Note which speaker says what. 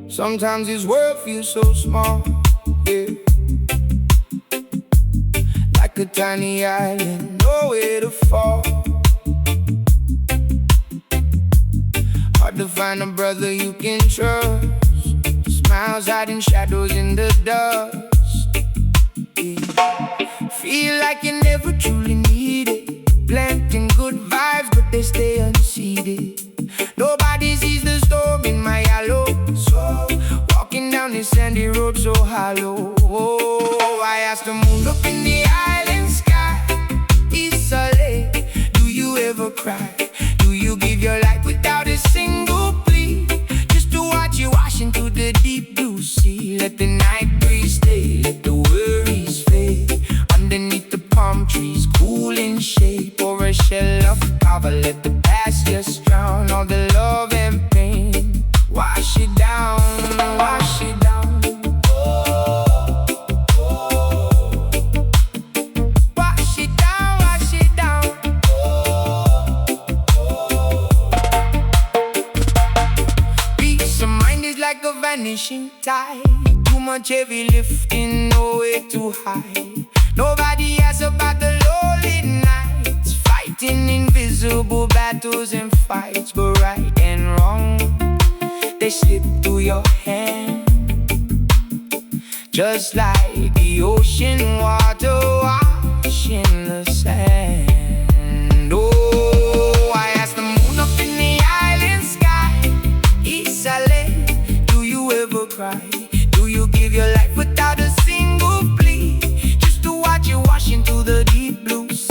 Speaker 1: Sometimes this world feels so small, yeah, like a tiny island, nowhere to fall. Hard to find a brother you can trust. Smiles hiding shadows in the dust, yeah. Feel like you never truly need it. Planting good vibes, but they stay unseeded. Nobody sees the storm in my yellow soul. Walking down this sandy road so hollow. Oh, I asked the moon up in the island sky, Isale, do you ever cry? Do you give your life without a single plea? Just to watch you wash into the deep blue sea. Let the night breeze stay, let the worries fade. Underneath the palm trees, cool in shade. Pour a shell of kava, let the past just drown all the love and pain. Wash it down, wash it down. Oh, oh. Wash it down, wash it down. Oh, oh. Peace of mind is like a vanishing tide. Too much heavy lifting, nowhere to hide. Nobody asks about the lonely nights, fighting invisible battles and fights. But right and wrong, they slip through your hand, just like the ocean water washing the sand. Oh, I asked the moon up in the island sky, Isale, do you ever cry? Do you give your life without a single plea? Just to watch you wash into the deep blue sea.